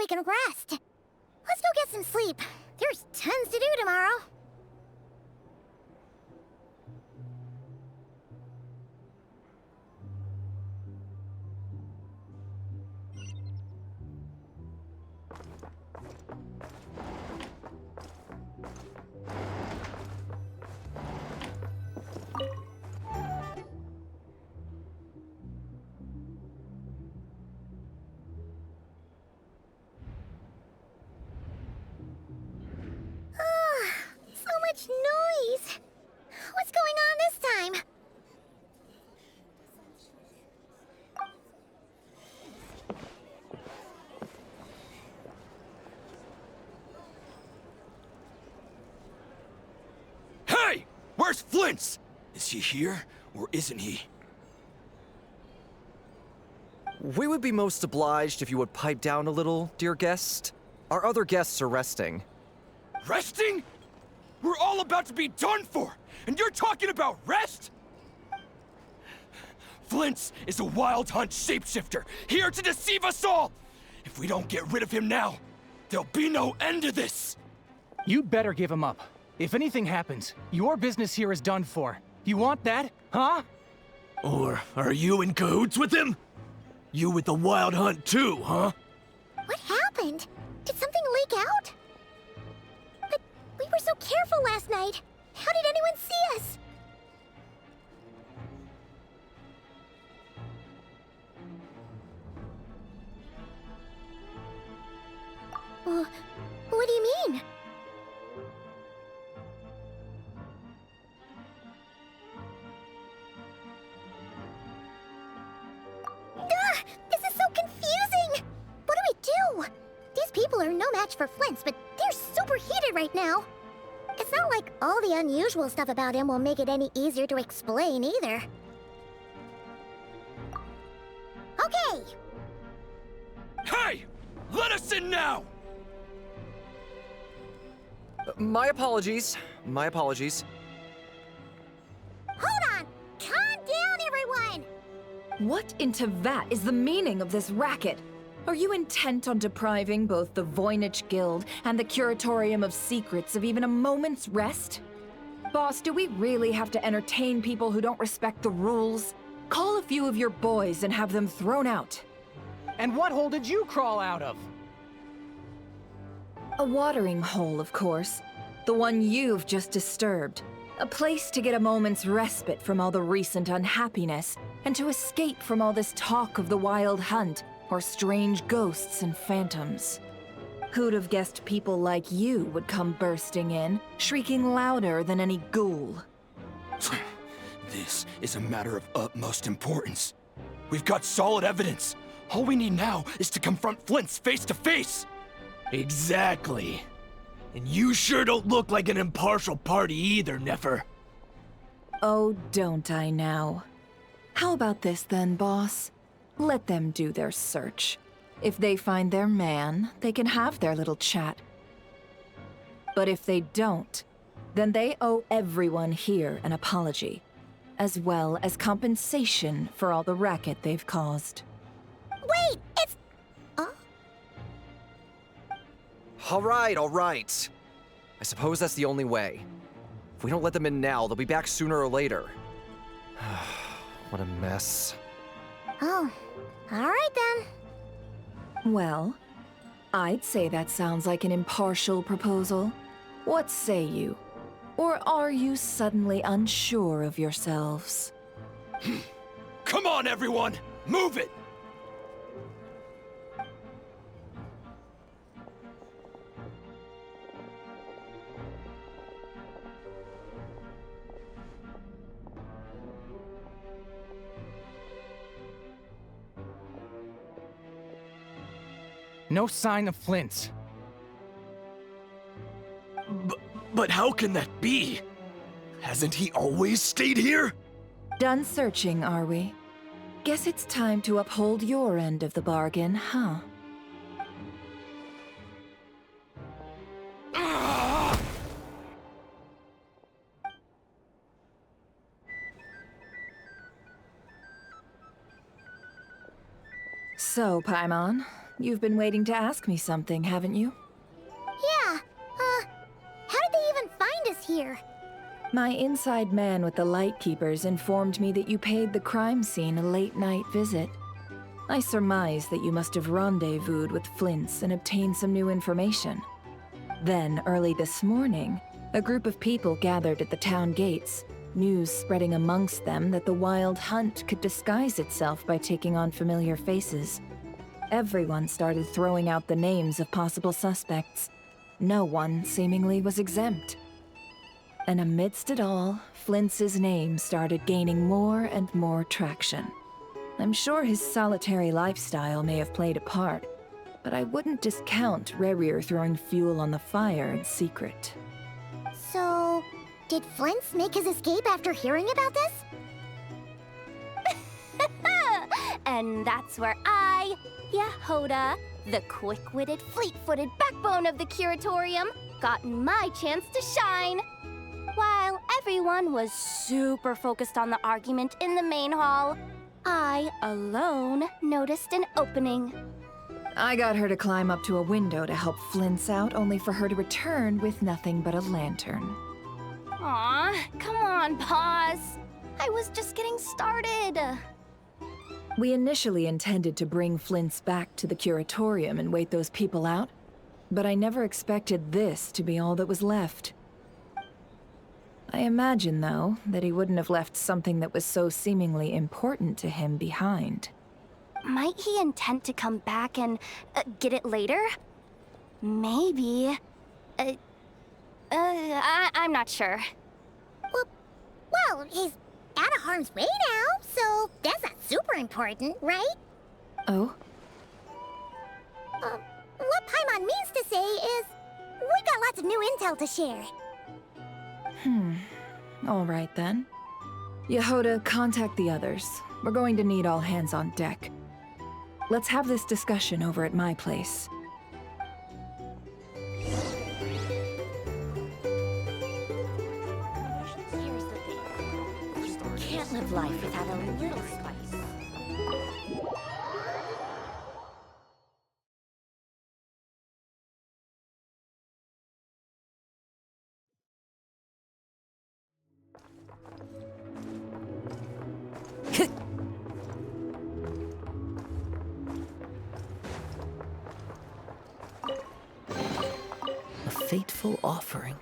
we can rest. Let's go get some sleep. There's tons to do tomorrow. So much noise. What's going on this time? Hey! Where's Flint's? Is he here, or isn't he? We would be most obliged if you would pipe down a little, dear guest. Our other guests are resting. Resting? We're all about to be done for, and you're talking about rest? Flint's is a wild hunt shapeshifter, here to deceive us all! If we don't get rid of him now, there'll be no end to this! You'd better give him up. If anything happens, your business here is done for. You want that, huh? Or are you in cahoots with him? You with the wild hunt too, huh? What happened? Did something leak out? But we were so careful last night. How did anyone see us? What do you mean? This is so confusing! What do we do? These people are no match for Flint's, but they're super heated right now. It's not like all the unusual stuff about him will make it any easier to explain either. Okay! Hey! Let us in now! My apologies. My apologies. Hold on! Calm down, everyone! What in Tevat is the meaning of this racket? Are you intent on depriving both the Voynich Guild and the Curatorium of Secrets of even a moment's rest? Boss, do we really have to entertain people who don't respect the rules? Call a few of your boys and have them thrown out. And what hole did you crawl out of? A watering hole, of course. The one you've just disturbed. A place to get a moment's respite from all the recent unhappiness, and to escape from all this talk of the wild hunt, or strange ghosts and phantoms. Who'd have guessed people like you would come bursting in, shrieking louder than any ghoul? This is a matter of utmost importance. We've got solid evidence. All we need now is to confront Flint's face to face. Exactly. And you sure don't look like an impartial party either, Nefer. Oh, don't I now? How about this then, boss? Let them do their search. If they find their man, they can have their little chat. But if they don't, then they owe everyone here an apology, as well as compensation for all the racket they've caused. Wait, it's... All right. I suppose that's the only way. If we don't let them in now, they'll be back sooner or later. What a mess. Oh, alright then. Well, I'd say that sounds like an impartial proposal. What say you? Or are you suddenly unsure of yourselves? Come on, everyone! Move it! No sign of Flint's. But how can that be? Hasn't he always stayed here? Done searching, are we? Guess it's time to uphold your end of the bargain, huh? So, Paimon, You've been waiting to ask me something, haven't you? Yeah, how did they even find us here? My inside man with the Lightkeepers informed me that you paid the crime scene a late-night visit. I surmise that you must have rendezvoused with Flint's and obtained some new information. Then, early this morning, a group of people gathered at the town gates, news spreading amongst them that the Wild Hunt could disguise itself by taking on familiar faces. Everyone started throwing out the names of possible suspects. No one, seemingly, was exempt. And amidst it all, Flint's name started gaining more and more traction. I'm sure his solitary lifestyle may have played a part, but I wouldn't discount Rerir throwing fuel on the fire in secret. So, did Flint's make his escape after hearing about this? And that's where I, Yehoda, the quick-witted, fleet-footed backbone of the Curatorium, got my chance to shine. While everyone was super focused on the argument in the main hall, I alone noticed an opening. I got her to climb up to a window to help Flint's out, only for her to return with nothing but a lantern. Aw, come on, Paws. I was just getting started. We initially intended to bring Flint's back to the Curatorium and wait those people out, but I never expected this to be all that was left. I imagine, though, that he wouldn't have left something that was so seemingly important to him behind. Might he intend to come back and get it later? Maybe. I'm not sure. Well, he's out of harm's way now, so that's not super important, right? Oh? What Paimon means to say is, we got lots of new intel to share. All right then. Yehoda, contact the others. We're going to need all hands on deck. Let's have this discussion over at my place. Here's the thing. You can't live life without a little spice. A fateful offering.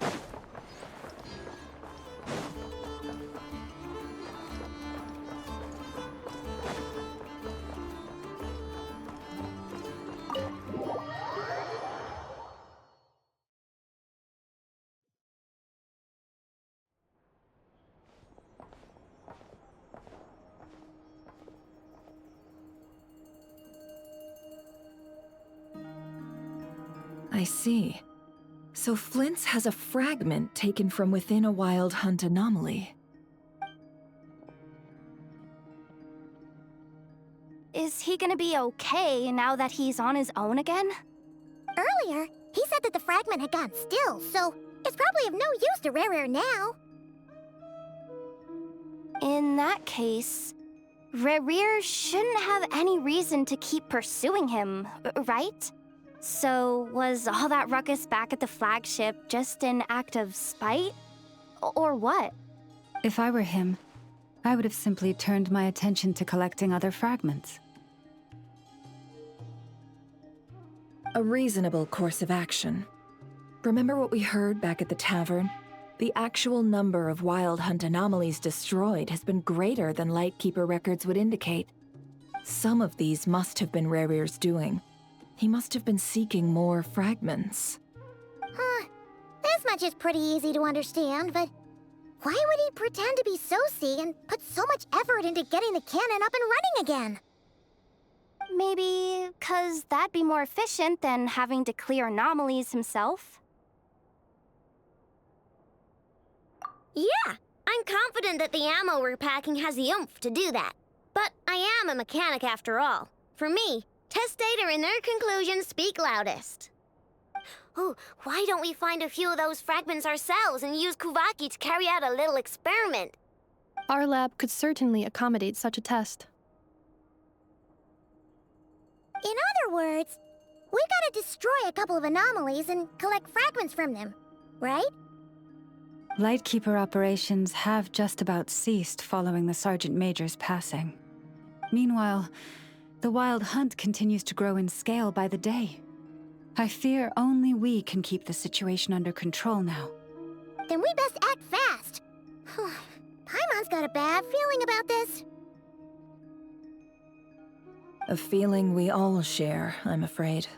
I see. So Flint's has a fragment taken from within a Wild Hunt anomaly. Is he gonna be okay now that he's on his own again? Earlier, he said that the fragment had gone still, so it's probably of no use to Rerir now. In that case, Rerir shouldn't have any reason to keep pursuing him, right? So, was all that ruckus back at the flagship just an act of spite? Or what? If I were him, I would have simply turned my attention to collecting other fragments. A reasonable course of action. Remember what we heard back at the tavern? The actual number of Wild Hunt anomalies destroyed has been greater than Lightkeeper records would indicate. Some of these must have been Rerir's doing. He must have been seeking more fragments. This much is pretty easy to understand, but why would he pretend to be Soci and put so much effort into getting the cannon up and running again? Maybe 'cause that'd be more efficient than having to clear anomalies himself? Yeah, I'm confident that the ammo we're packing has the oomph to do that. But I am a mechanic after all. For me, test data and their conclusions speak loudest. Oh, why don't we find a few of those fragments ourselves and use Kuvaki to carry out a little experiment? Our lab could certainly accommodate such a test. In other words, We gotta destroy a couple of anomalies and collect fragments from them, right? Lightkeeper operations have just about ceased following the Sergeant Major's passing. Meanwhile, the Wild Hunt continues to grow in scale by the day. I fear only we can keep the situation under control now. Then we best act fast. Paimon's got a bad feeling about this. A feeling we all share, I'm afraid.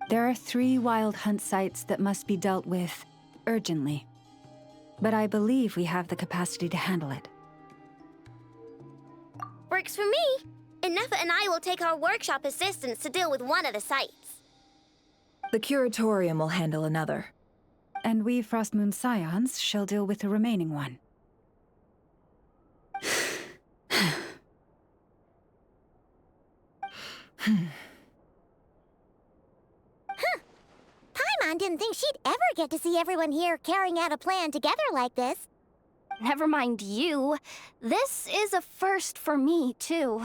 There are 3 Wild Hunt sites that must be dealt with urgently. But I believe we have the capacity to handle it. Works for me. Ineffa and I will take our workshop assistants to deal with one of the sites. The Curatorium will handle another. And we Frostmoon Scions shall deal with the remaining one. Paimon didn't think she'd ever get to see everyone here carrying out a plan together like this. Never mind you. This is a first for me, too.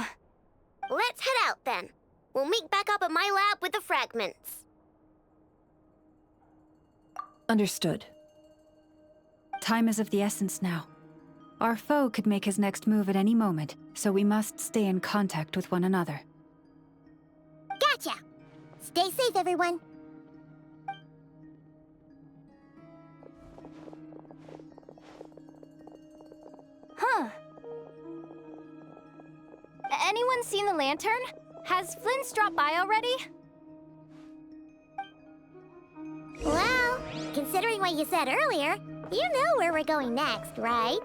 Let's head out then. We'll meet back up at my lab with the fragments. Understood. Time is of the essence now. Our foe could make his next move at any moment, so we must stay in contact with one another. Gotcha! Stay safe, everyone. Huh. Anyone seen the lantern? Has Flint's dropped by already? Well, considering what you said earlier, you know where we're going next, right?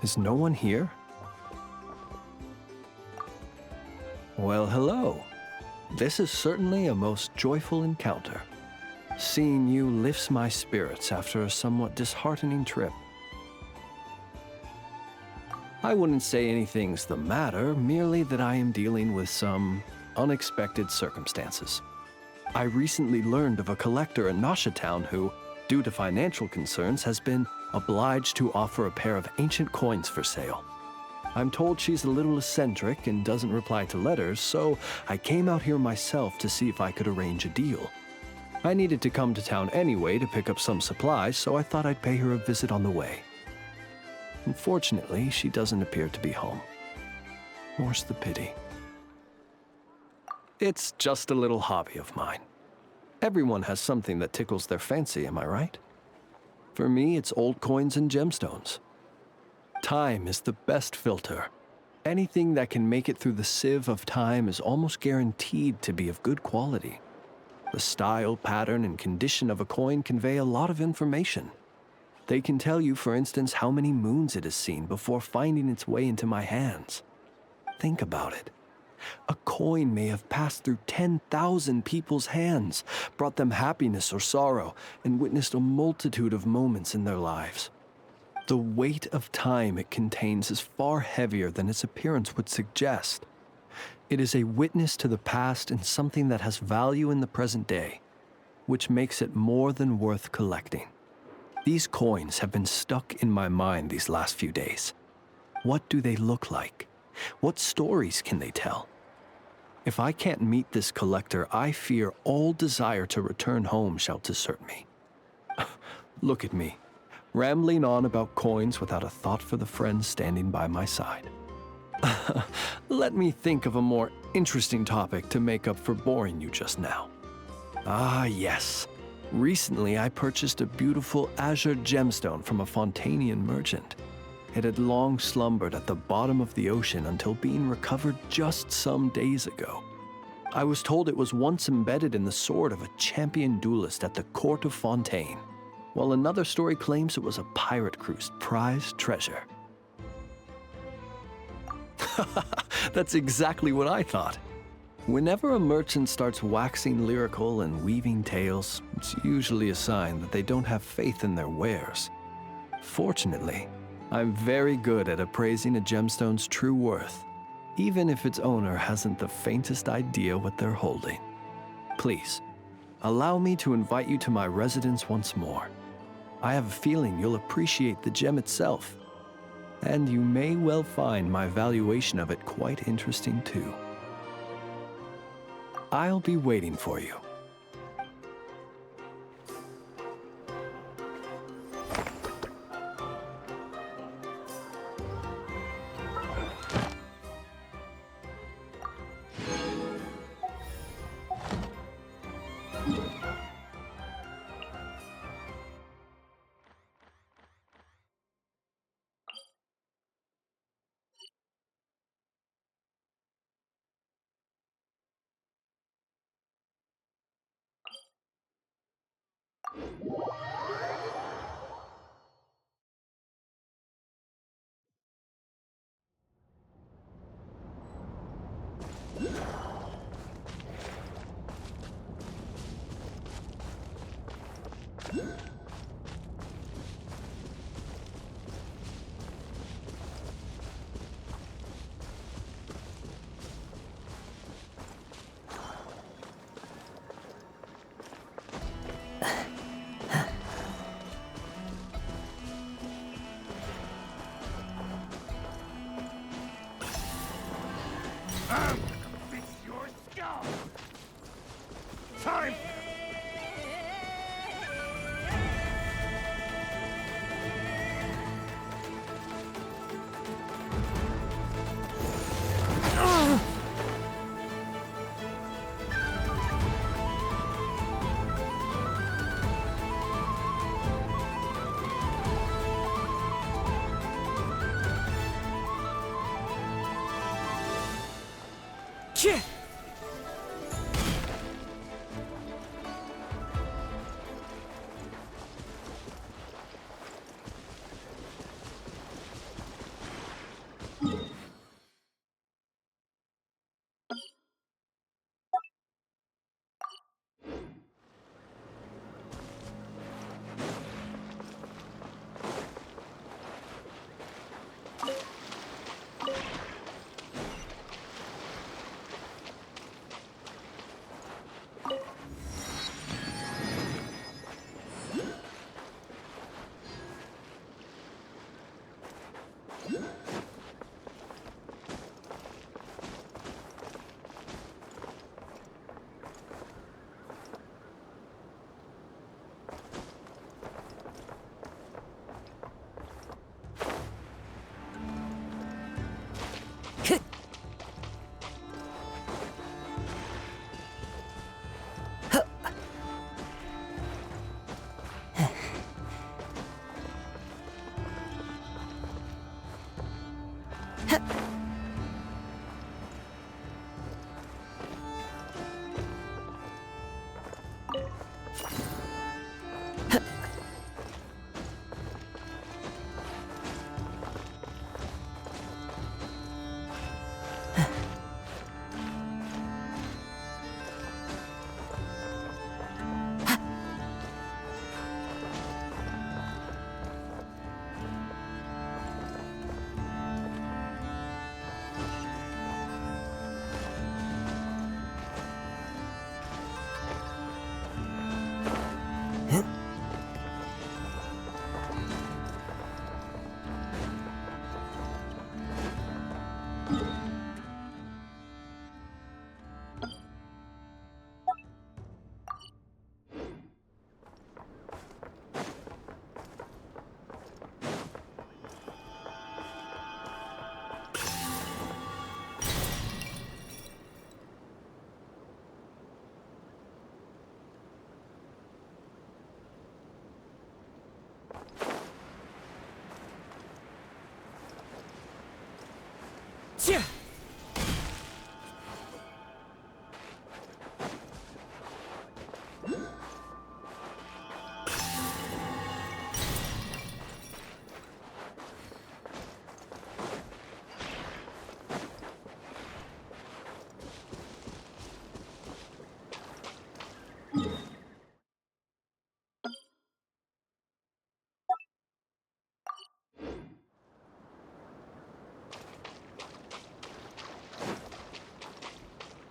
Is no one here? Well, hello. This is certainly a most joyful encounter. Seeing you lifts my spirits after a somewhat disheartening trip. I wouldn't say anything's the matter, merely that I am dealing with some unexpected circumstances. I recently learned of a collector in Nasha Town who, due to financial concerns, has been obliged to offer a pair of ancient coins for sale. I'm told she's a little eccentric and doesn't reply to letters, so I came out here myself to see if I could arrange a deal. I needed to come to town anyway to pick up some supplies, so I thought I'd pay her a visit on the way. Unfortunately, she doesn't appear to be home. More's the pity. It's just a little hobby of mine. Everyone has something that tickles their fancy, am I right? For me, it's old coins and gemstones. Time is the best filter. Anything that can make it through the sieve of time is almost guaranteed to be of good quality. The style, pattern, and condition of a coin convey a lot of information. They can tell you, for instance, how many moons it has seen before finding its way into my hands. Think about it. A coin may have passed through 10,000 people's hands, brought them happiness or sorrow, and witnessed a multitude of moments in their lives. The weight of time it contains is far heavier than its appearance would suggest. It is a witness to the past and something that has value in the present day, which makes it more than worth collecting. These coins have been stuck in my mind these last few days. What do they look like? What stories can they tell? If I can't meet this collector, I fear all desire to return home shall desert me. Look at me, rambling on about coins without a thought for the friend standing by my side. Let me think of a more interesting topic to make up for boring you just now. Ah, yes. Recently, I purchased a beautiful azure gemstone from a Fontanian merchant. It had long slumbered at the bottom of the ocean until being recovered just some days ago. I was told it was once embedded in the sword of a champion duelist at the court of Fontaine, while another story claims it was a pirate crew's prized treasure. That's exactly what I thought. Whenever a merchant starts waxing lyrical and weaving tales, it's usually a sign that they don't have faith in their wares. Fortunately, I'm very good at appraising a gemstone's true worth, even if its owner hasn't the faintest idea what they're holding. Please, allow me to invite you to my residence once more. I have a feeling you'll appreciate the gem itself, and you may well find my valuation of it quite interesting too. I'll be waiting for you. Fix your skull! Time! Chit!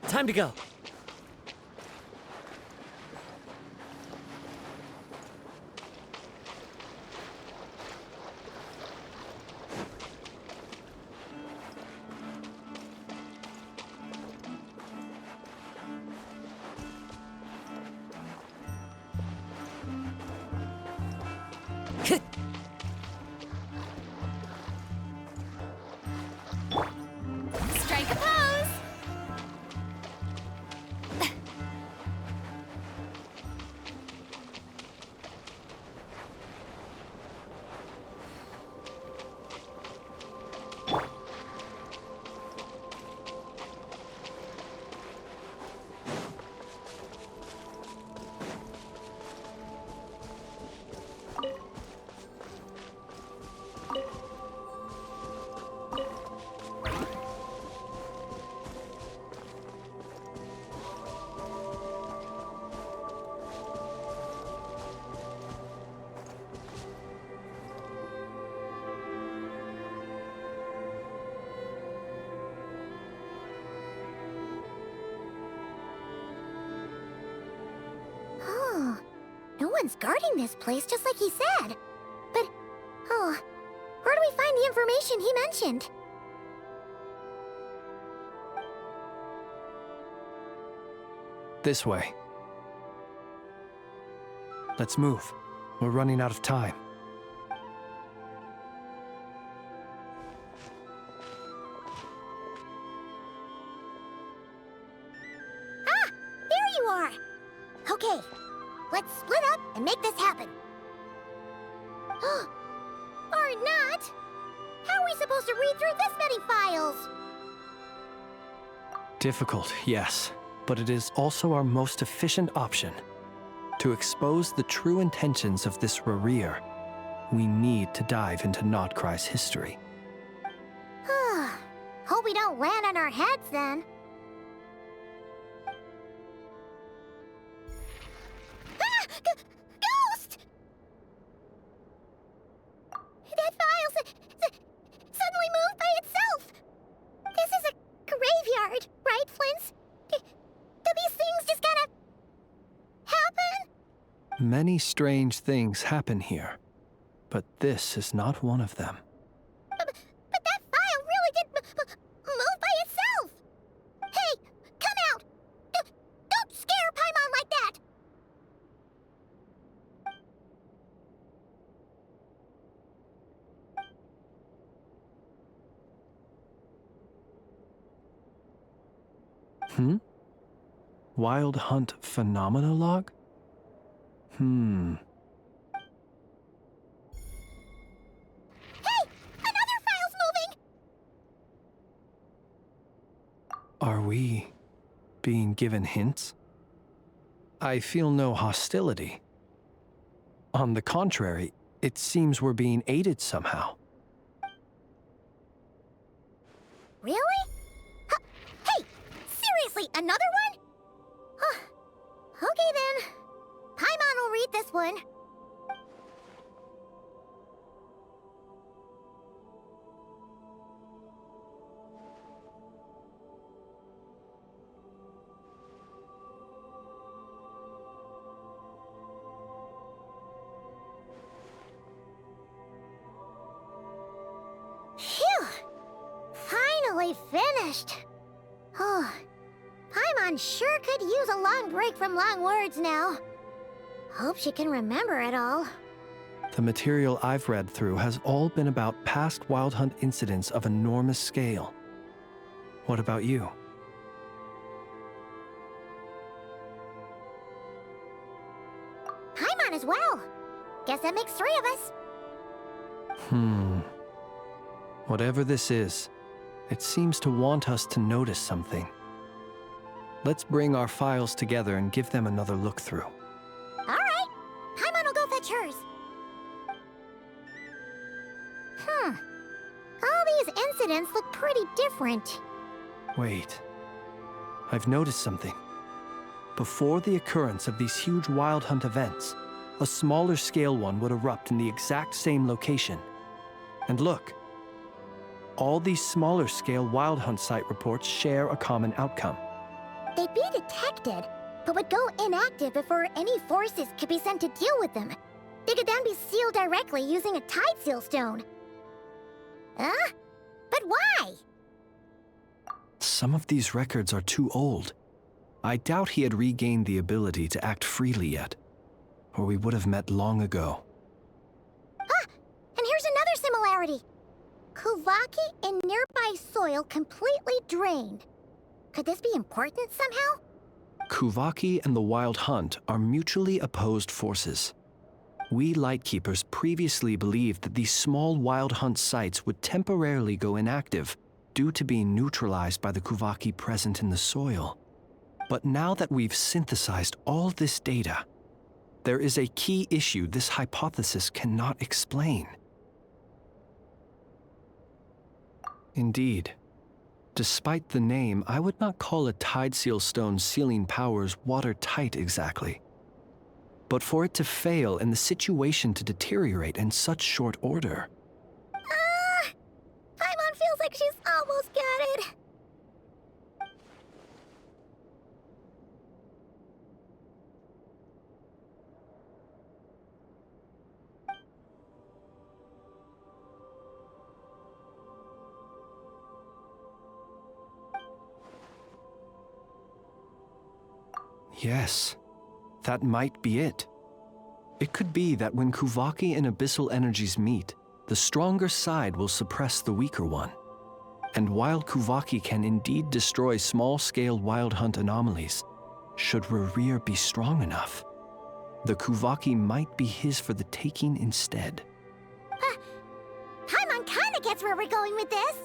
Time to go. Strike a pose! Oh, no one's guarding this place, just like he said. But, oh, where do we find the information he mentioned? This way. Let's move. We're running out of time. Ah! There you are! Okay, let's split up and make this happen. Or not! How are we supposed to read through this many files? Difficult, yes, but it is also our most efficient option. To expose the true intentions of this Rereer, we need to dive into Notcry's history. Hope we don't land on our heads then. Ah! Ghost! That file suddenly moved by itself. This is a graveyard, right, Flint? Do these things just kind of happen? Many strange things happen here, but this is not one of them. But that file really did move by itself. Hey, come out! Don't scare Paimon like that! Wild Hunt Phenomenologue? Hey! Another file's moving! Are we being given hints? I feel no hostility. On the contrary, it seems we're being aided somehow. Really? Hey! Seriously, another one? Okay then. Paimon will read this one. Phew! Finally finished. Oh, Paimon sure could use a long break from long words now. Hope she can remember it all. The material I've read through has all been about past Wild Hunt incidents of enormous scale. What about you? Paimon as well. Guess that makes 3 of us. Whatever this is, It seems to want us to notice something. Let's bring our files together and give them another look through. All right. Paimon will go fetch hers. All these incidents look pretty different. Wait. I've noticed something. Before the occurrence of these huge Wild Hunt events, a smaller scale one would erupt in the exact same location. And look. All these smaller scale Wild Hunt site reports share a common outcome. They'd be detected, but would go inactive before any forces could be sent to deal with them. They could then be sealed directly using a tide seal stone. Huh? But why? Some of these records are too old. I doubt he had regained the ability to act freely yet, or we would have met long ago. Ah! And here's another similarity. Kuvaki in nearby soil completely drained. Could this be important somehow? Kuvaki and the Wild Hunt are mutually opposed forces. We Lightkeepers previously believed that these small Wild Hunt sites would temporarily go inactive due to being neutralized by the Kuvaki present in the soil. But now that we've synthesized all this data, there is a key issue this hypothesis cannot explain. Indeed. Despite the name, I would not call a tide seal stone's sealing powers watertight exactly. But for it to fail and the situation to deteriorate in such short order... Paimon feels like she's almost got it. Yes, that might be it. It could be that when Kuvaki and abyssal energies meet, the stronger side will suppress the weaker one. And while Kuvaki can indeed destroy small-scale Wild Hunt anomalies, should Rerir be strong enough, the Kuvaki might be his for the taking instead. Paimon kinda gets where we're going with this.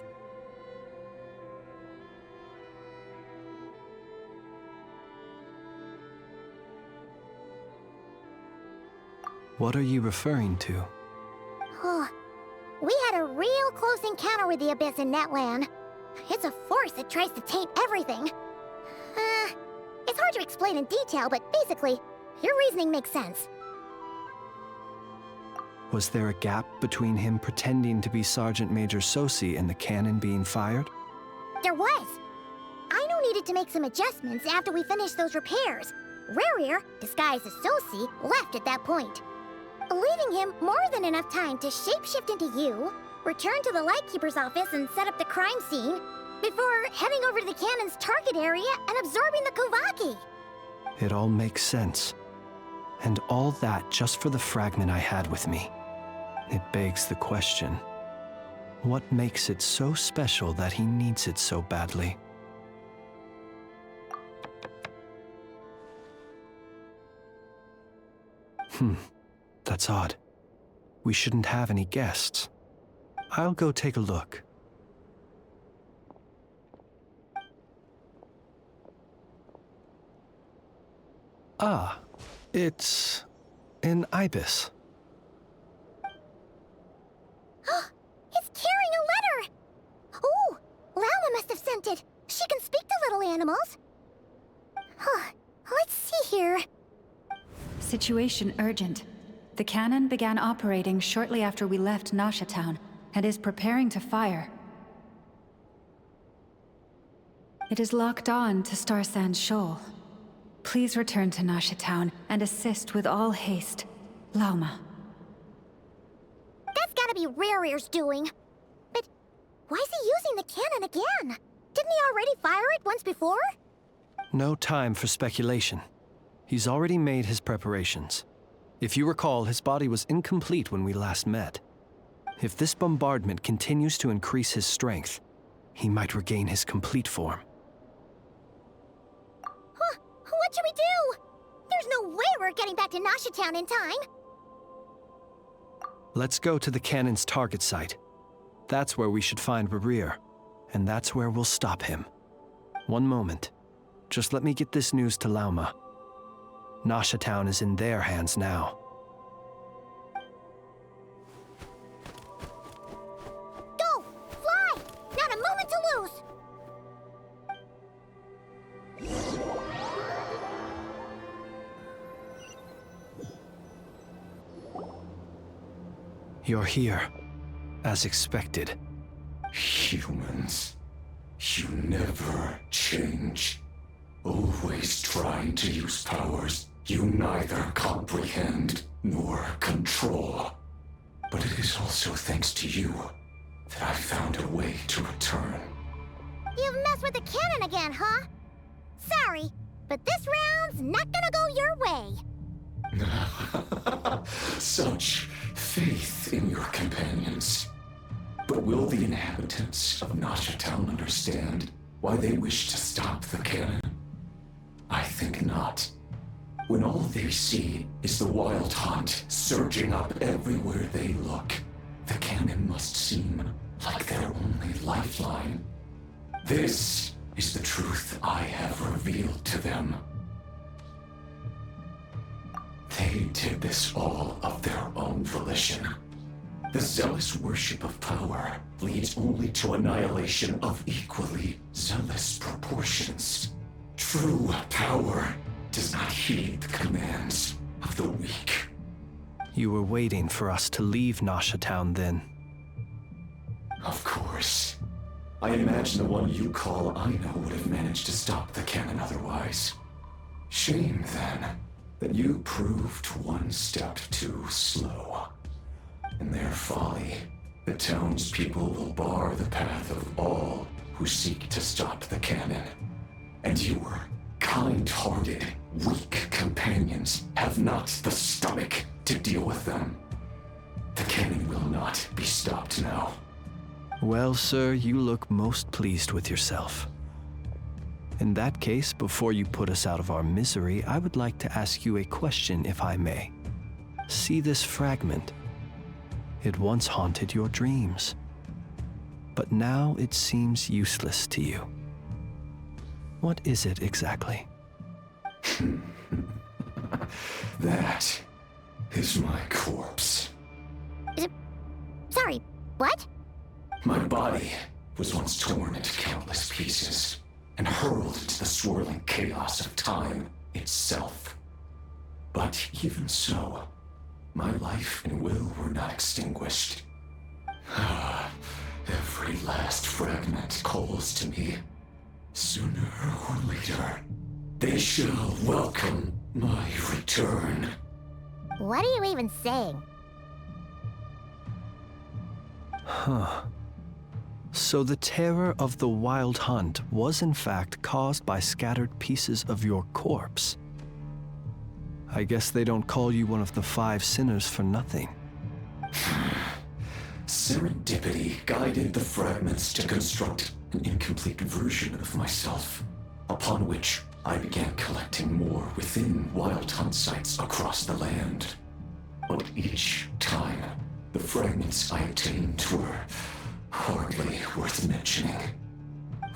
What are you referring to? Oh, we had a real close encounter with the Abyss in Netland. It's a force that tries to taint everything. It's hard to explain in detail, but basically, your reasoning makes sense. Was there a gap between him pretending to be Sergeant Major Sosi and the cannon being fired? There was. Aino needed to make some adjustments after we finished those repairs. Rerir, disguised as Sosi, left at that point, leaving him more than enough time to shapeshift into you, return to the Lightkeeper's office and set up the crime scene, before heading over to the cannon's target area and absorbing the Kuvaki. It all makes sense. And all that just for the fragment I had with me. It begs the question, what makes it so special that he needs it so badly? That's odd. We shouldn't have any guests. I'll go take a look. Ah, it's an ibis. It's carrying a letter! Oh, Lala must have sent it. She can speak to little animals. Let's see here. Situation urgent. The cannon began operating shortly after we left Nasha Town and is preparing to fire. It is locked on to Star Sand Shoal. Please return to Nasha Town and assist with all haste. Lauma. That's gotta be Rerir's doing. But why is he using the cannon again? Didn't he already fire it once before? No time for speculation. He's already made his preparations. If you recall, his body was incomplete when we last met. If this bombardment continues to increase his strength, he might regain his complete form. What should we do? There's no way we're getting back to Nasha Town in time. Let's go to the cannon's target site. That's where we should find Rerir. and that's where we'll stop him. One moment. Just let me get this news to Lauma. Nasha Town is in their hands now. Go! Fly! Not a moment to lose! You're here, as expected. Humans, you never change. Always trying to use powers you neither comprehend nor control. But it is also thanks to you that I found a way to return. You've messed with the cannon again, huh? Sorry, but this round's not gonna go your way. Such faith in your companions. But will the inhabitants of Nasha Town understand why they wish to stop the cannon? I think not. When all they see is the wild hunt surging up everywhere they look, the cannon must seem like their only lifeline. This is the truth I have revealed to them. They did this all of their own volition. The zealous worship of power leads only to annihilation of equally zealous proportions. True power does not heed the commands of the weak. You were waiting for us to leave Nasha Town then. Of course. I imagine the one you call Aina would have managed to stop the cannon otherwise. Shame, then, that you proved one step too slow. In their folly, the townspeople will bar the path of all who seek to stop the cannon. And your kind-hearted, weak companions have not the stomach to deal with them. The cannon will not be stopped now. Well, sir, you look most pleased with yourself. In that case, before you put us out of our misery, I would like to ask you a question, if I may. See this fragment? It once haunted your dreams, but now it seems useless to you. What is it exactly? That is my corpse. Sorry, what? My body was once torn into countless pieces and hurled into the swirling chaos of time itself. But even so, my life and will were not extinguished. Every last fragment calls to me. Sooner or later, they shall welcome my return. What are you even saying? Huh. So the terror of the wild hunt was in fact caused by scattered pieces of your corpse. I guess they don't call you one of the 5 sinners for nothing. Serendipity guided the fragments to construct an incomplete version of myself, upon which I began collecting more within wild hunt sites across the land. But each time, the fragments I obtained were hardly worth mentioning,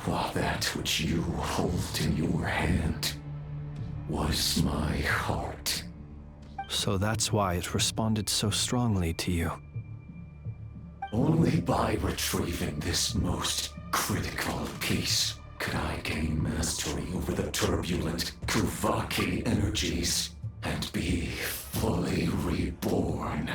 while that which you hold in your hand was my heart. So that's why it responded so strongly to you. Only by retrieving this most critical piece could I gain mastery over the turbulent Kuvaki energies and be fully reborn.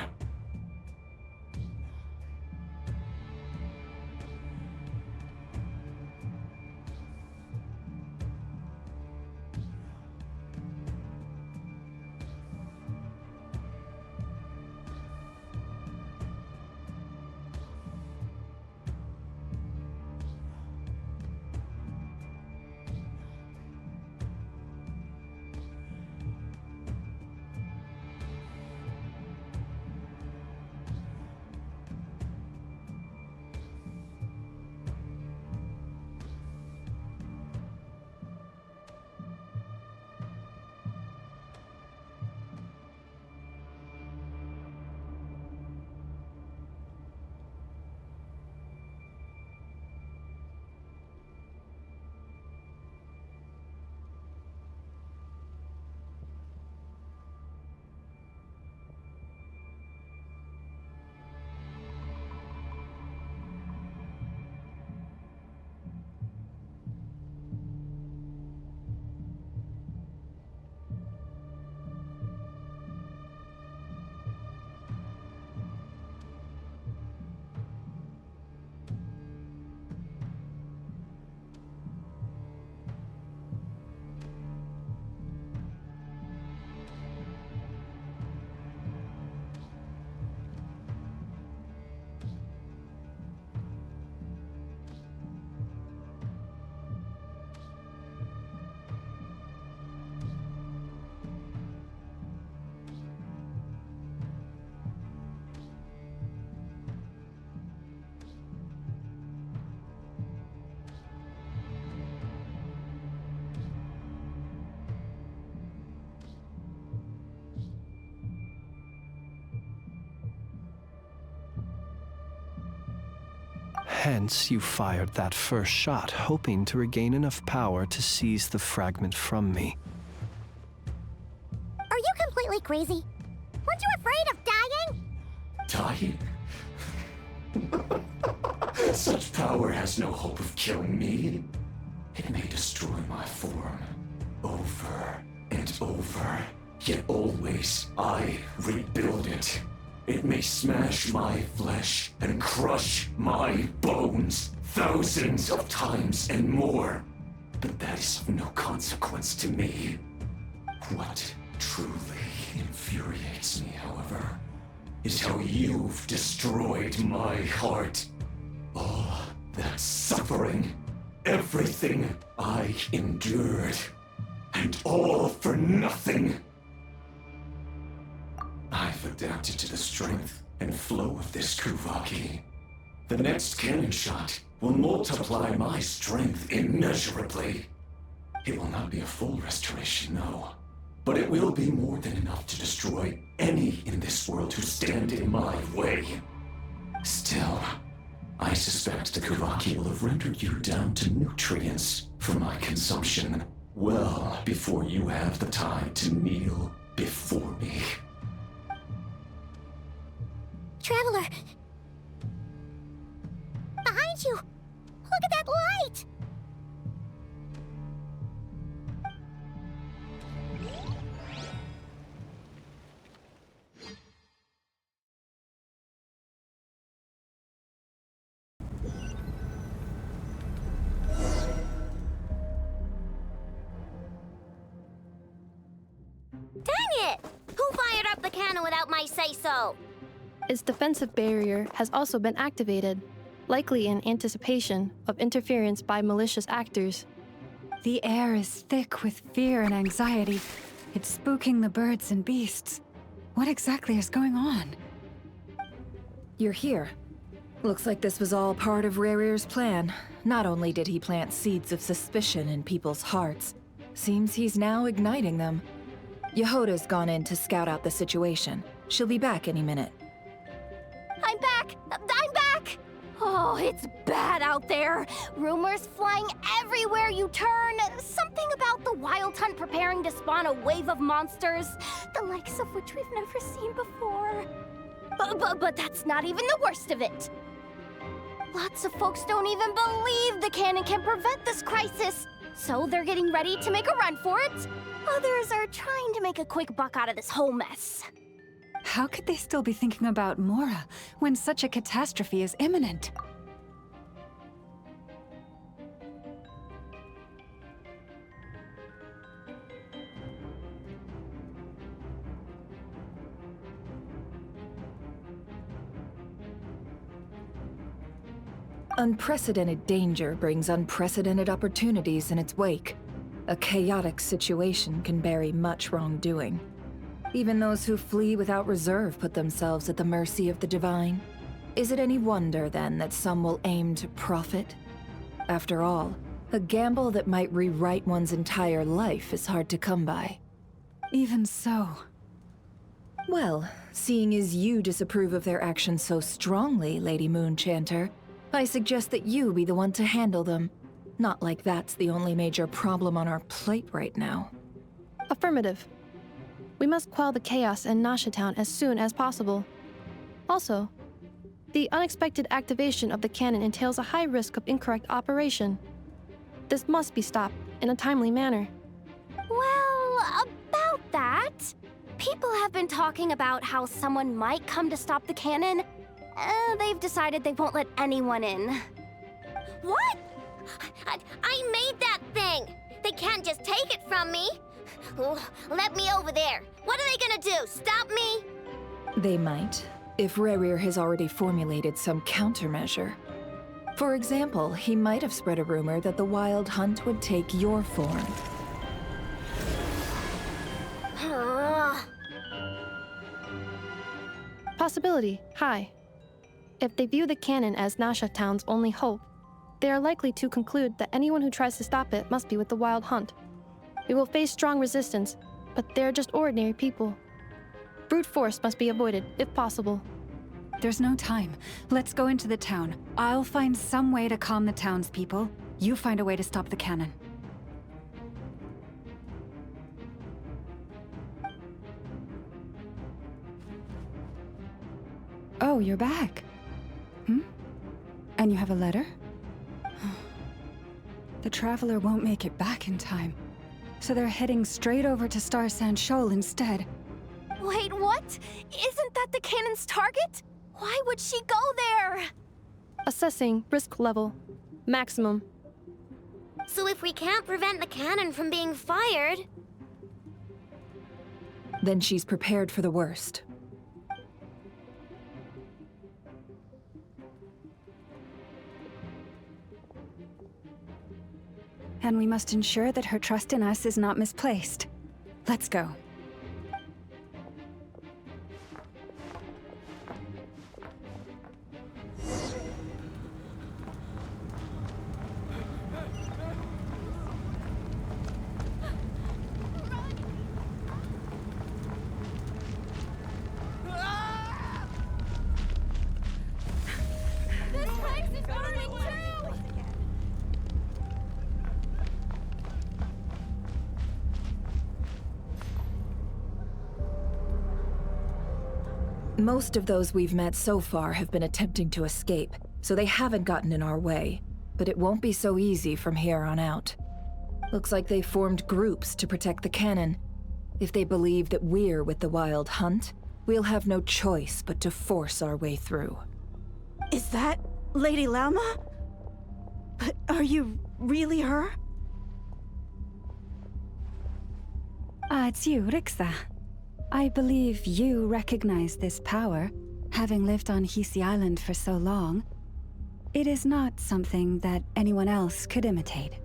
Hence, you fired that first shot, hoping to regain enough power to seize the fragment from me. Are you completely crazy? Weren't you afraid of dying? Dying? Such power has no hope of killing me. It may destroy my form over and over, yet always I rebuild it. It may smash my flesh and crush my bones thousands of times and more, but that is of no consequence to me. What truly infuriates me, however, is how you've destroyed my heart. All that suffering, everything I endured, and all for nothing. I've adapted to the strength and flow of this Kuvaki. The next cannon shot will multiply my strength immeasurably. It will not be a full restoration, no, but it will be more than enough to destroy any in this world who stand in my way. Still, I suspect the Kuvaki will have rendered you down to nutrients for my consumption well before you have the time to kneel before me. Traveler! Behind you! Look at that light! Dang it! Who fired up the cannon without my say-so? Its defensive barrier has also been activated, likely in anticipation of interference by malicious actors. The air is thick with fear and anxiety. It's spooking the birds and beasts. What exactly is going on? You're here. Looks like this was all part of Rerir's plan. Not only did he plant seeds of suspicion in people's hearts, seems he's now igniting them. Yehoda's gone in to scout out the situation. She'll be back any minute. I'm back! I'm back! Oh, it's bad out there. Rumors flying everywhere you turn. Something about the Wild Hunt preparing to spawn a wave of monsters, the likes of which we've never seen before. But that's not even the worst of it. Lots of folks don't even believe the cannon can prevent this crisis, so they're getting ready to make a run for it. Others are trying to make a quick buck out of this whole mess. How could they still be thinking about Mora when such a catastrophe is imminent? Unprecedented danger brings unprecedented opportunities in its wake. A chaotic situation can bury much wrongdoing. Even those who flee without reserve put themselves at the mercy of the divine. Is it any wonder, then, that some will aim to profit? After all, a gamble that might rewrite one's entire life is hard to come by. Even so. Well, seeing as you disapprove of their actions so strongly, Lady Moonchanter, I suggest that you be the one to handle them. Not like that's the only major problem on our plate right now. Affirmative. We must quell the chaos in Nasha Town as soon as possible. Also, the unexpected activation of the cannon entails a high risk of incorrect operation. This must be stopped in a timely manner. Well, about that, people have been talking about how someone might come to stop the cannon. They've decided they won't let anyone in. What? I made that thing! They can't just take it from me! Let me over there! What are they gonna do, stop me? They might, if Rerir has already formulated some countermeasure. For example, he might have spread a rumor that the Wild Hunt would take your form. Possibility high. If they view the cannon as Nasha Town's only hope, they are likely to conclude that anyone who tries to stop it must be with the Wild Hunt. We will face strong resistance, but they're just ordinary people. Brute force must be avoided, if possible. There's no time. Let's go into the town. I'll find some way to calm the townspeople. You find a way to stop the cannon. Oh, you're back. And you have a letter? The Traveler won't make it back in time. So they're heading straight over to Star Sand Shoal instead. Wait, what? Isn't that the cannon's target? Why would she go there? Assessing risk level. Maximum. So if we can't prevent the cannon from being fired... Then she's prepared for the worst. And we must ensure that her trust in us is not misplaced. Let's go. This place is burning too! Most of those we've met so far have been attempting to escape, so they haven't gotten in our way. But it won't be so easy from here on out. Looks like they formed groups to protect the cannon. If they believe that we're with the Wild Hunt, we'll have no choice but to force our way through. Is that Lady Lauma? But are you really her? It's you, Rixa. I believe you recognize this power, having lived on Hisi Island for so long. It is not something that anyone else could imitate.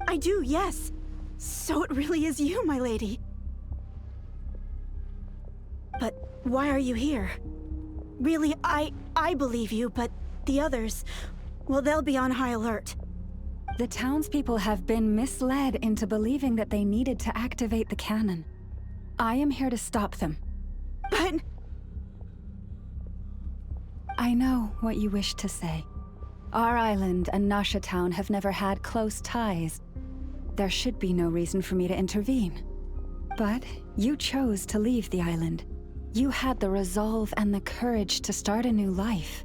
I do, yes. So it really is you, my lady. But why are you here? Really, I believe you, but the others, well, they'll be on high alert. The townspeople have been misled into believing that they needed to activate the cannon. I am here to stop them. But... I know what you wish to say. Our island and Nasha Town have never had close ties. There should be no reason for me to intervene. But you chose to leave the island. You had the resolve and the courage to start a new life.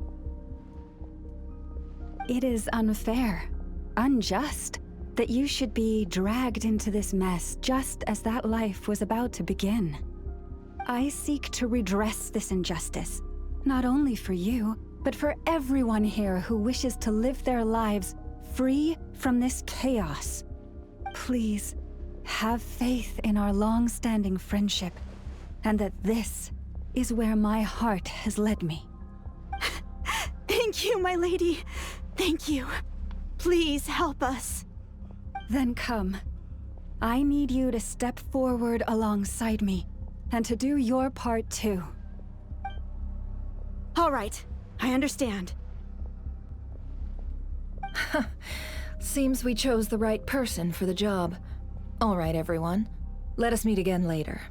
It is unfair, unjust, that you should be dragged into this mess just as that life was about to begin. I seek to redress this injustice, not only for you, but for everyone here who wishes to live their lives free from this chaos. Please, have faith in our long-standing friendship, and that this is where my heart has led me. Thank you, my lady. Thank you. Please help us. Then come. I need you to step forward alongside me, and to do your part too. All right, I understand. Seems we chose the right person for the job. All right, everyone. Let us meet again later.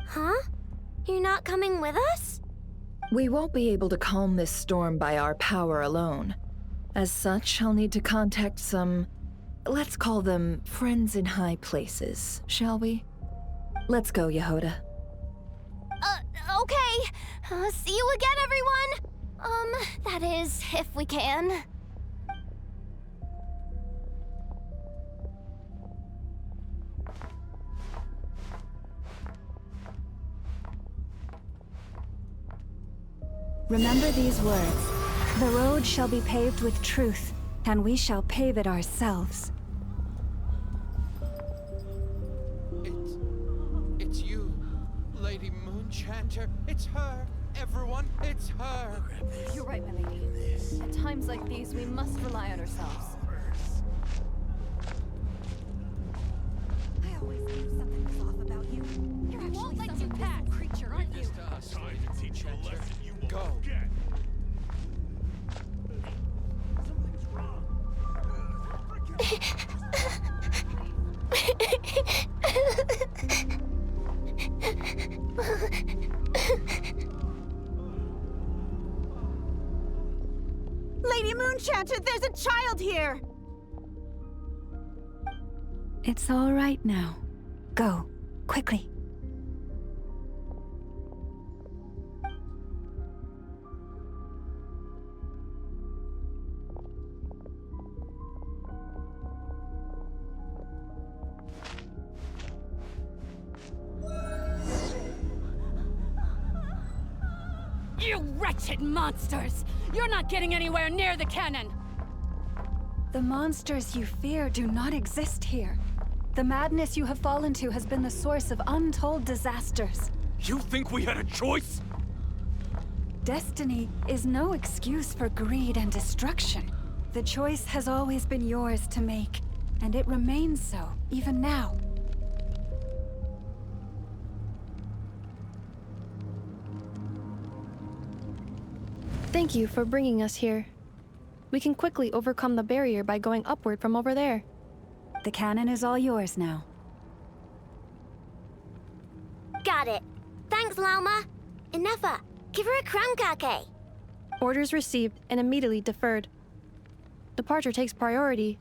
Huh? You're not coming with us? We won't be able to calm this storm by our power alone. As such, I'll need to contact some... let's call them friends in high places, shall we? Let's go, Yehoda. Okay. See you again, everyone! That is, if we can. Remember these words. The road shall be paved with truth, and we shall pave it ourselves. It's you, Lady Moonchanter. It's her. Everyone, it's her. You're right, my lady. At times like these, we must rely on ourselves. I always knew something was off about you. You're actually let you pass, creature, aren't you? Time to teach you a lesson you won't Go. forget. Enchanter, there's a child here! It's all right now. Go, quickly. You wretched monsters! You're not getting anywhere near the cannon! The monsters you fear do not exist here. The madness you have fallen to has been the source of untold disasters. You think we had a choice? Destiny is no excuse for greed and destruction. The choice has always been yours to make, and it remains so, even now. Thank you for bringing us here. We can quickly overcome the barrier by going upward from over there. The cannon is all yours now. Got it. Thanks, Lauma. Enougha, give her a crown cake. Orders received and immediately deferred. Departure takes priority.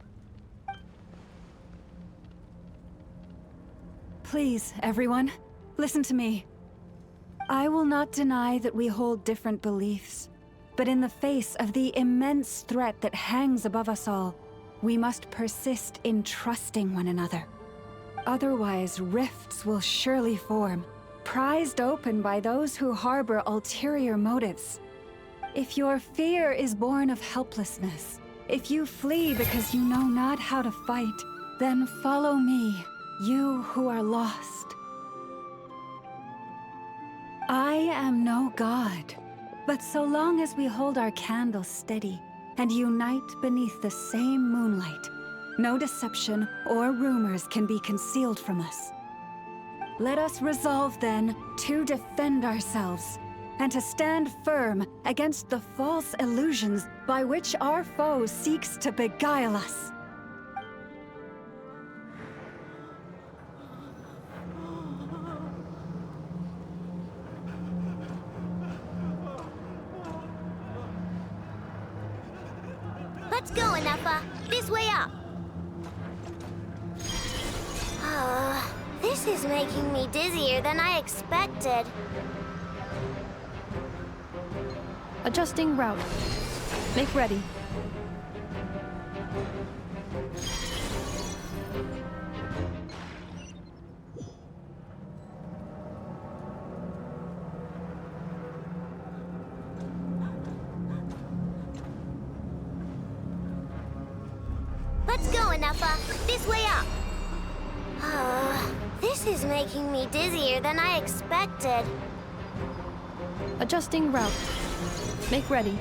Please, everyone, listen to me. I will not deny that we hold different beliefs. But in the face of the immense threat that hangs above us all, we must persist in trusting one another. Otherwise, rifts will surely form, prized open by those who harbor ulterior motives. If your fear is born of helplessness, if you flee because you know not how to fight, then follow me, you who are lost. I am no god. But so long as we hold our candles steady and unite beneath the same moonlight, no deception or rumors can be concealed from us. Let us resolve then to defend ourselves and to stand firm against the false illusions by which our foe seeks to beguile us. Let's go, Enougha. This way up. This is making me dizzier than I expected. Adjusting route. Make ready. Let's go, Enougha. This way up. This is making me dizzier than I expected. Adjusting route. Make ready.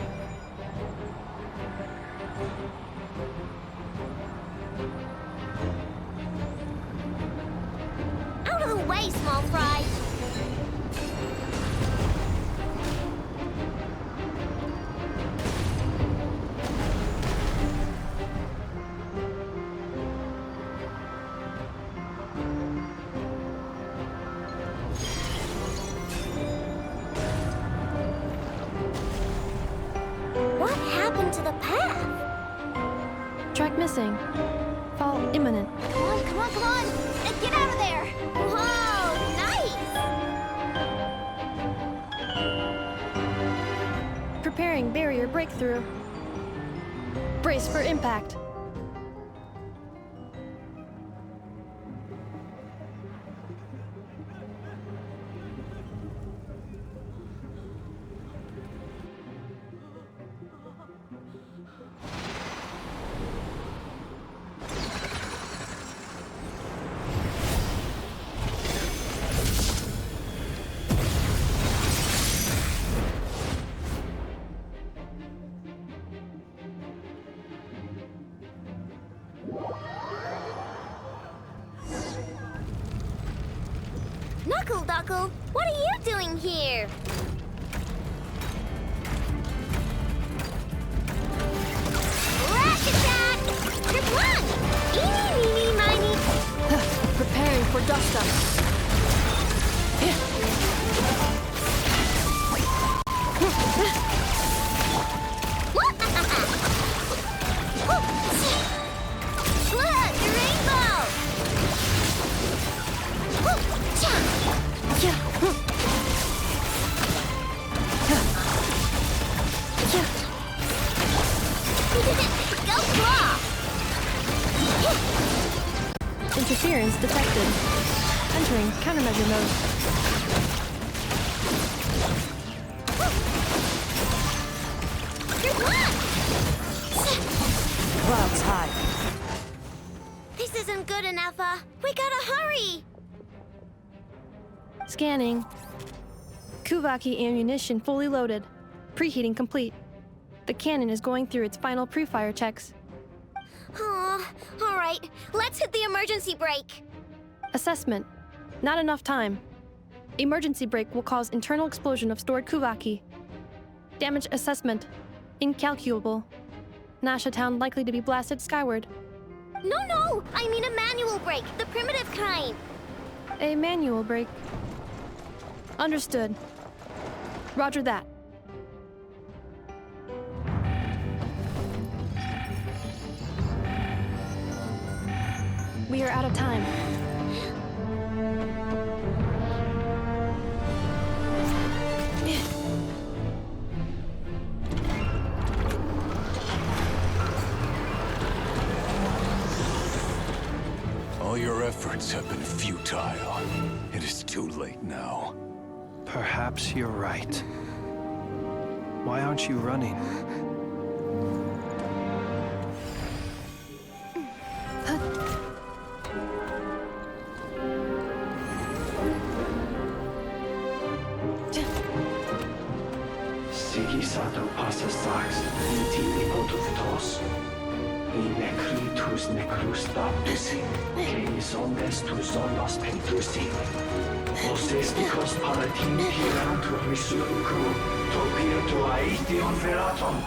Out of the way, small fry. What happened to the path? Track missing. Fall imminent. Come on, come on, come on! And get out of there! Whoa, nice! Preparing barrier breakthrough. Brace for impact. Knuckle, what are you doing here? Rash attack! Kerplunk! Eeny, meeny, miny! Preparing for dust up. You're blocked! Clouds high. This isn't good enough, we gotta hurry! Scanning. Kuvaki ammunition fully loaded. Preheating complete. The cannon is going through its final pre-fire checks. Oh, alright, let's hit the emergency brake. Assessment. Not enough time. Emergency brake will cause internal explosion of stored Kuvaki. Damage assessment. Incalculable. Nasha Town likely to be blasted skyward. No, I mean a manual brake, the primitive kind. A manual brake. Understood. Roger that. We are out of time. All your efforts have been futile. It is too late now. Perhaps you're right. Why aren't you running? Sigisato passa sax, intimi potus in necritus necrus baptisi, que omnes tu zonos pentusi. Osesticos palatin pirantur misurcu, topirtu aetion veraton.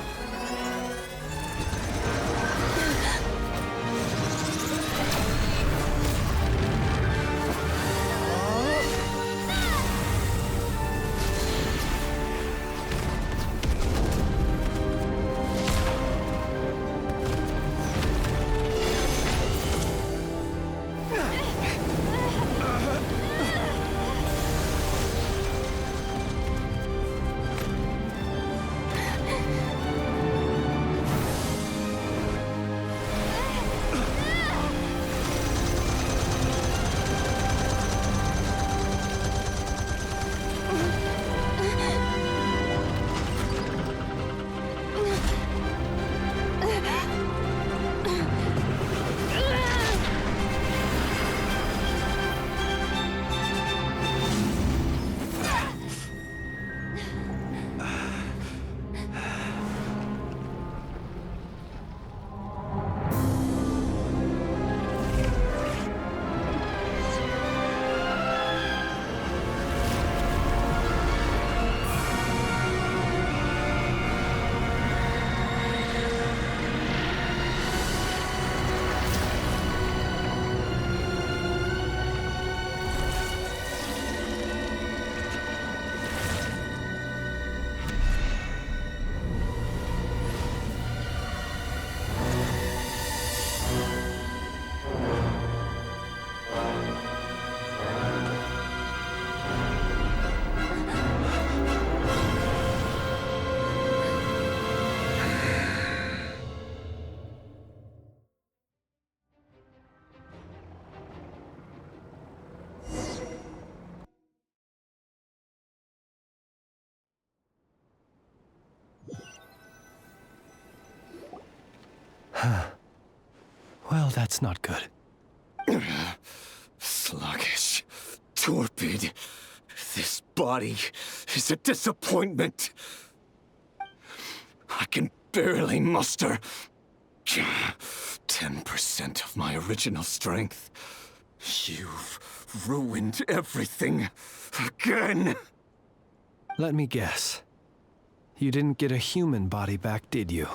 Well, that's not good. Sluggish. Torpid. This body is a disappointment. I can barely muster 10% of my original strength. You've ruined everything again. Let me guess. You didn't get a human body back, did you?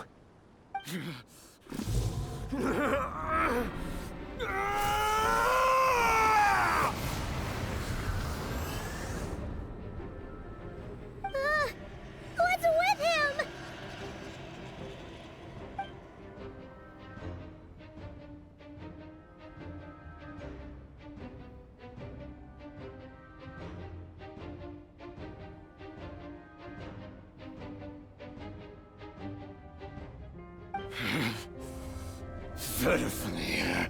What's with him? Verfnir.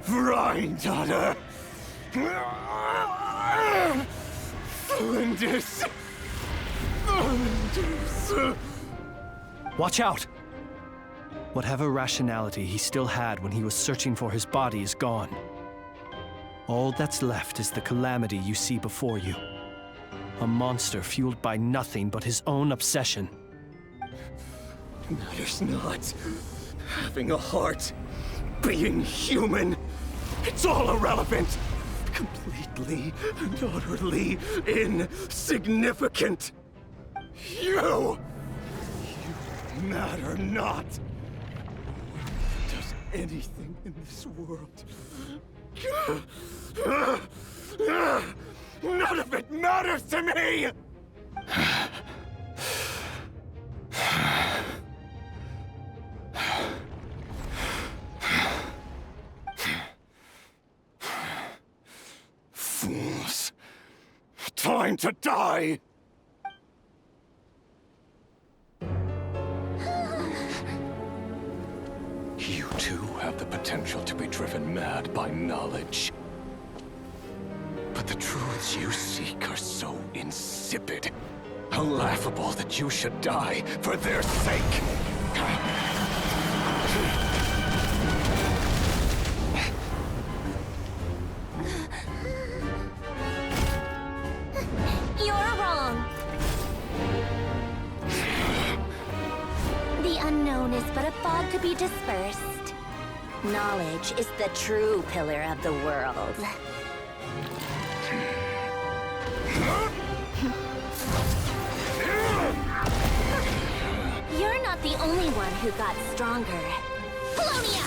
Rhine daughter. Lindis! Lindis! Watch out! Whatever rationality he still had when he was searching for his body is gone. All that's left is the calamity you see before you. A monster fueled by nothing but his own obsession. Matters not. Having a heart. Being human. It's all irrelevant. Completely and utterly insignificant. You matter not. Does anything in this world. None of it matters to me! Fools. Time to die! You too have the potential to be driven mad by knowledge. But the truths you seek are so insipid. How laughable that you should die for their sake. You're wrong. The unknown is but a fog to be dispersed. Knowledge is the true pillar of the world. You're not the only one who got stronger. Polonia!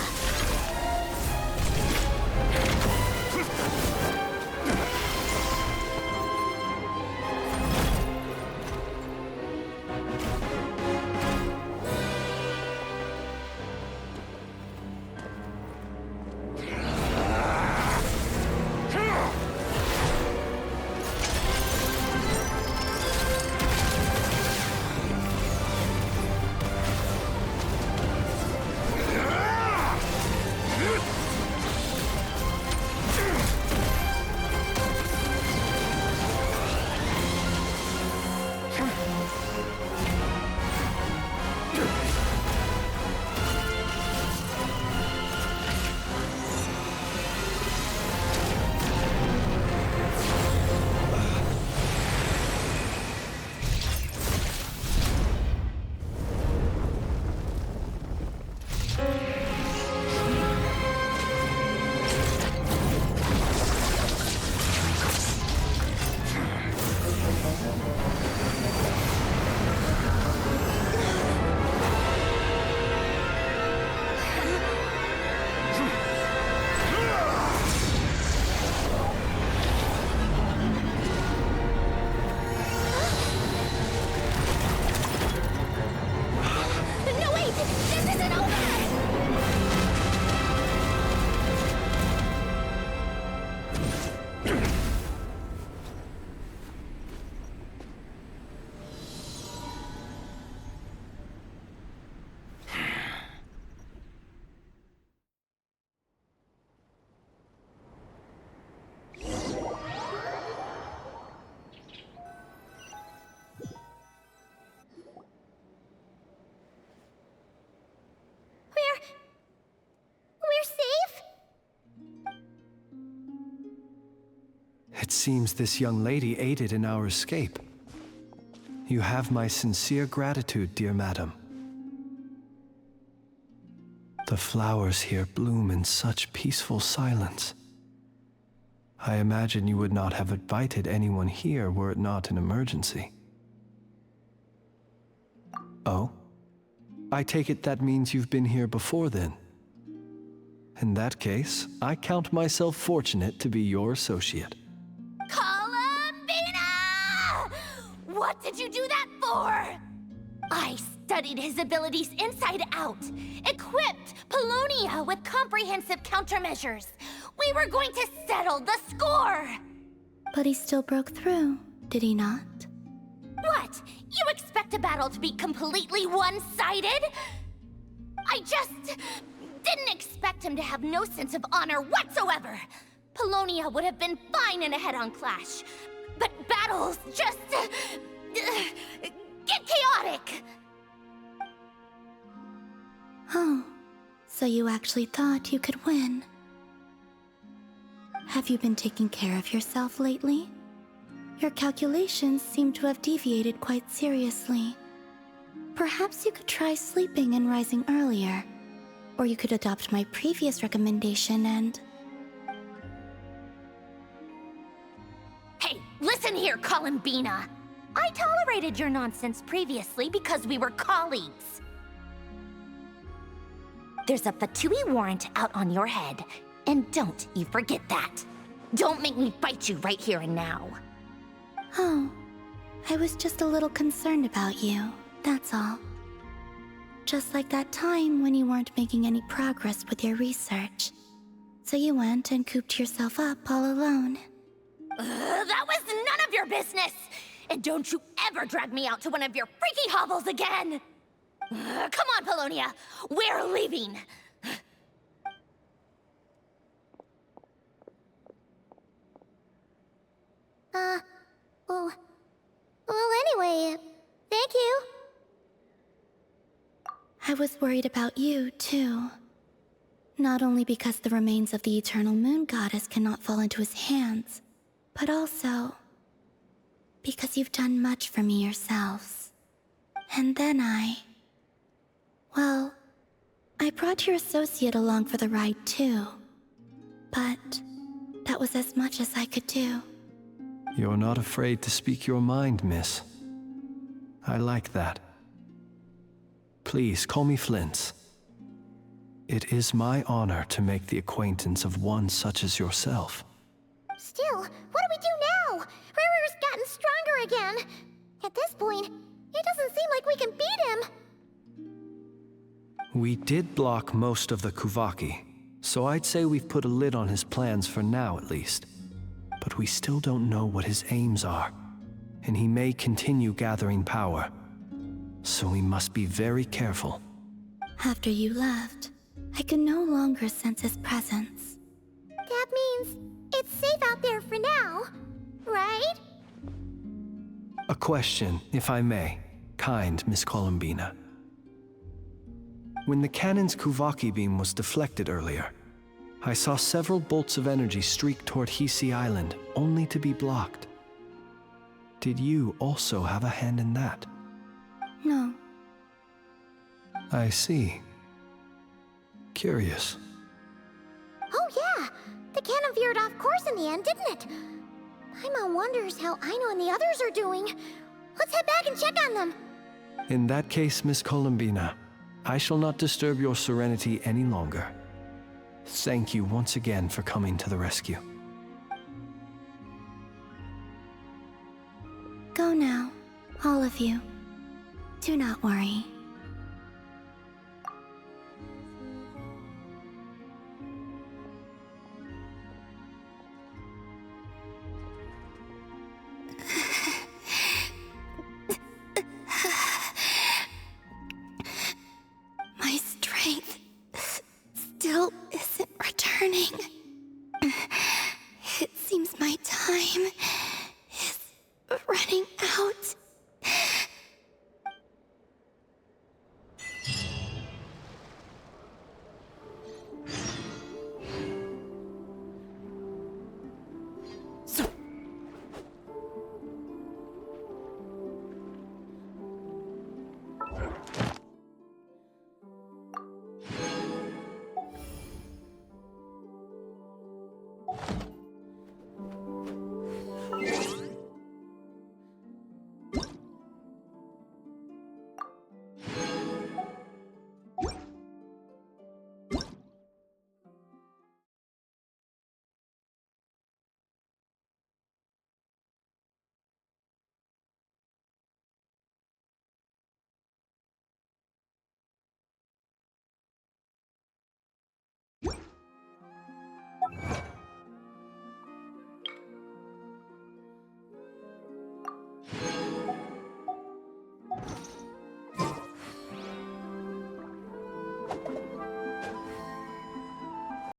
It seems this young lady aided in our escape. You have my sincere gratitude, dear madam. The flowers here bloom in such peaceful silence. I imagine you would not have invited anyone here were it not an emergency. Oh? I take it that means you've been here before then. In that case, I count myself fortunate to be your associate. What did you do that for? I studied his abilities inside out, equipped Polonia with comprehensive countermeasures. We were going to settle the score! But he still broke through, did he not? What? You expect a battle to be completely one-sided? I just didn't expect him to have no sense of honor whatsoever. Polonia would have been fine in a head-on clash, but battle battles just get chaotic. Oh, so you actually thought you could win. Have you been taking care of yourself lately? Your calculations seem to have deviated quite seriously. Perhaps you could try sleeping and rising earlier. Or you could adopt my previous recommendation and... Hey, listen here, Columbina. I tolerated your nonsense previously because we were colleagues. There's a Fatui warrant out on your head, and don't you forget that. Don't make me fight you right here and now. Oh, I was just a little concerned about you, that's all. Just like that time when you weren't making any progress with your research. So you went and cooped yourself up all alone. That was none of your business! And don't you ever drag me out to one of your freaky hovels again! Come on, Polonia! We're leaving! Well, anyway, thank you. I was worried about you, too. Not only because the remains of the Eternal Moon Goddess cannot fall into his hands, but also because you've done much for me yourselves. And then well, I brought your associate along for the ride, too. But that was as much as I could do. You're not afraid to speak your mind, miss. I like that. Please, call me Flint's. It is my honor to make the acquaintance of one such as yourself. Still, what do we do now? Rarer's gotten stronger again. At this point, it doesn't seem like we can beat him. We did block most of the Kuvaki, so I'd say we've put a lid on his plans for now at least. But we still don't know what his aims are, and he may continue gathering power. So we must be very careful. After you left, I could no longer sense his presence. That means it's safe out there for now, right? A question, if I may, kind Miss Columbina. When the cannon's Kuvaki beam was deflected earlier, I saw several bolts of energy streak toward Hisi Island, only to be blocked. Did you also have a hand in that? No. I see. Curious. Oh yeah! The cannon veered off course in the end, didn't it? Paimon wonders how Aino and the others are doing. Let's head back and check on them. In that case, Miss Columbina, I shall not disturb your serenity any longer. Thank you once again for coming to the rescue. Go now, all of you. Do not worry. My strength still isn't returning. It seems my time is running out.